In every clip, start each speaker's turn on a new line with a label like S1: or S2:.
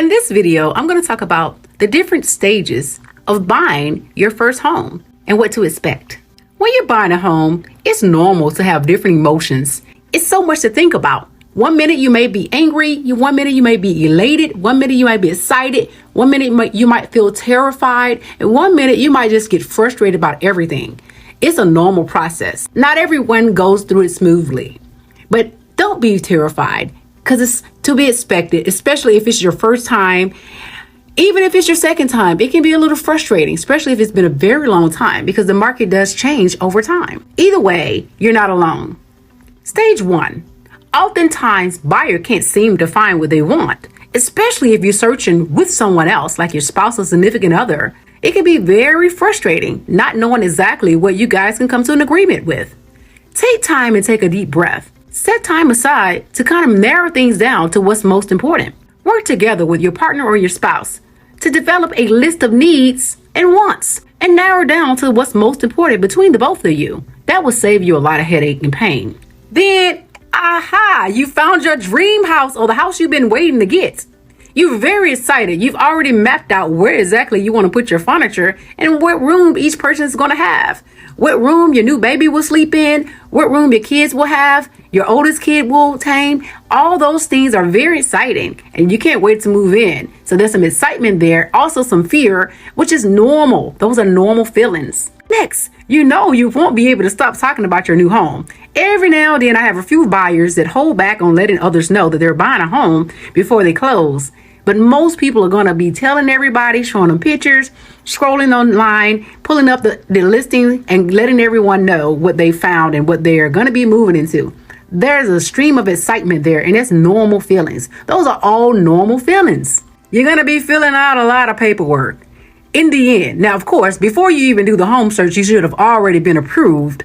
S1: In this video, I'm going to talk about the different stages of buying your first home and what to expect. When you're buying a home, it's normal to have different emotions. It's so much to think about. One minute you may be angry, one minute you may be elated, one minute you might be excited, one minute you might feel terrified, and one minute you might just get frustrated about everything. It's a normal process. Not everyone goes through it smoothly, but don't be terrified because it's to be expected, especially if it's your first time. Even if it's your second time, it can be a little frustrating, especially if it's been a very long time because the market does change over time. Either way, you're not alone. Stage 1. Oftentimes, buyer can't seem to find what they want, especially if you're searching with someone else, like your spouse or significant other. It can be very frustrating not knowing exactly what you guys can come to an agreement with. Take time and take a deep breath. Set time aside to kind of narrow things down to what's most important. Work together with your partner or your spouse to develop a list of needs and wants and narrow down to what's most important between the both of you. That will save you a lot of headache and pain. Then, you found your dream house or the house you've been waiting to get. You're very excited. You've already mapped out where exactly you want to put your furniture and what room each person is going to have. What room your new baby will sleep in, what room your kids will have, your oldest kid will obtain. All those things are very exciting and you can't wait to move in. So there's some excitement there, also some fear, which is normal. Those are normal feelings. Next, you won't be able to stop talking about your new home. Every now and then I have a few buyers that hold back on letting others know that they're buying a home before they close. But most people are going to be telling everybody, showing them pictures, scrolling online, pulling up the listing and letting everyone know what they found and what they're going to be moving into. There's a stream of excitement there, and it's normal feelings. Those are all normal feelings. You're going to be filling out a lot of paperwork. In the end, now, of course, before you even do the home search, you should have already been approved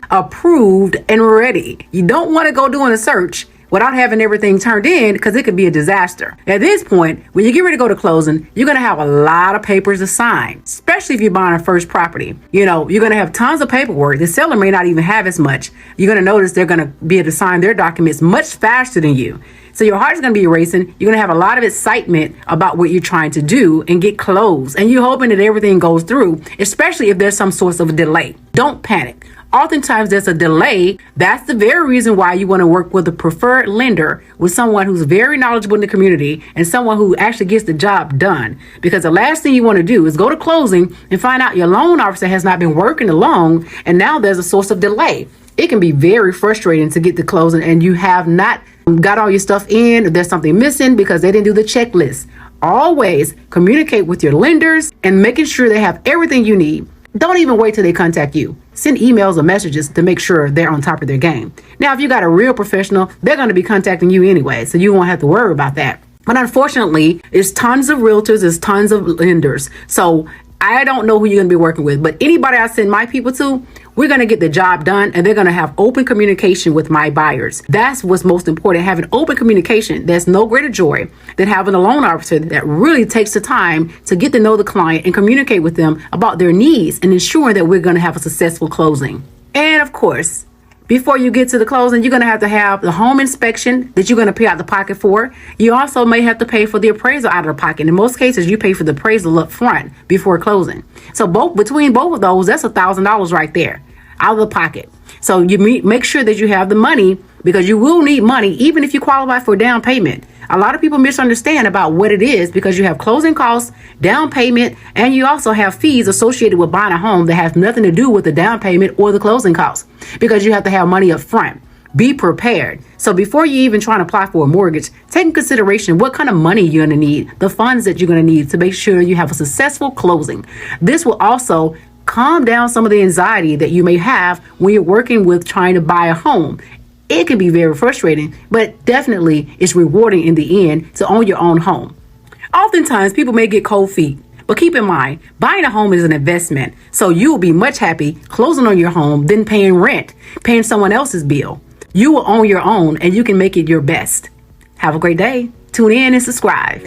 S1: and ready. You don't want to go doing a search without having everything turned in because it could be a disaster. At this point, when you get ready to go to closing, you're going to have a lot of papers to sign, especially if you're buying a first property. You're going to have tons of paperwork. The seller may not even have as much. You're going to notice they're going to be able to sign their documents much faster than you. So your heart's going to be racing. You're going to have a lot of excitement about what you're trying to do and get closed. And you're hoping that everything goes through, especially if there's some sort of delay. Don't panic. Oftentimes there's a delay. That's the very reason why you want to work with a preferred lender, with someone who's very knowledgeable in the community and someone who actually gets the job done. Because the last thing you want to do is go to closing and find out your loan officer has not been working along and now there's a source of delay. It can be very frustrating to get to closing and you have not got all your stuff in, or there's something missing because they didn't do the checklist. Always communicate with your lenders and making sure they have everything you need. Don't even wait till they contact you. Send emails or messages to make sure they're on top of their game. Now, if you got a real professional, they're going to be contacting you anyway, so you won't have to worry about that. But unfortunately, there's tons of realtors, there's tons of lenders. So I don't know who you're going to be working with, but anybody I send my people to, we're going to get the job done and they're going to have open communication with my buyers. That's what's most important, having open communication. There's no greater joy than having a loan officer that really takes the time to get to know the client and communicate with them about their needs and ensuring that we're going to have a successful closing. And of course, before you get to the closing, you're going to have the home inspection that you're going to pay out the pocket for. You also may have to pay for the appraisal out of the pocket. In most cases, you pay for the appraisal up front before closing. So between both of those, that's $1,000 right there out of the pocket. So you make sure that you have the money because you will need money even if you qualify for down payment. A lot of people misunderstand about what it is because you have closing costs, down payment, and you also have fees associated with buying a home that has nothing to do with the down payment or the closing costs because you have to have money up front. Be prepared. So before you even try to apply for a mortgage, take in consideration what kind of money you're going to need, the funds that you're going to need to make sure you have a successful closing. This will also calm down some of the anxiety that you may have when you're working with trying to buy a home. It can be very frustrating, but definitely it's rewarding in the end to own your own home. Oftentimes people may get cold feet, but keep in mind, buying a home is an investment. So you will be much happy closing on your home than paying rent, paying someone else's bill. You will own your own and you can make it your best. Have a great day. Tune in and subscribe.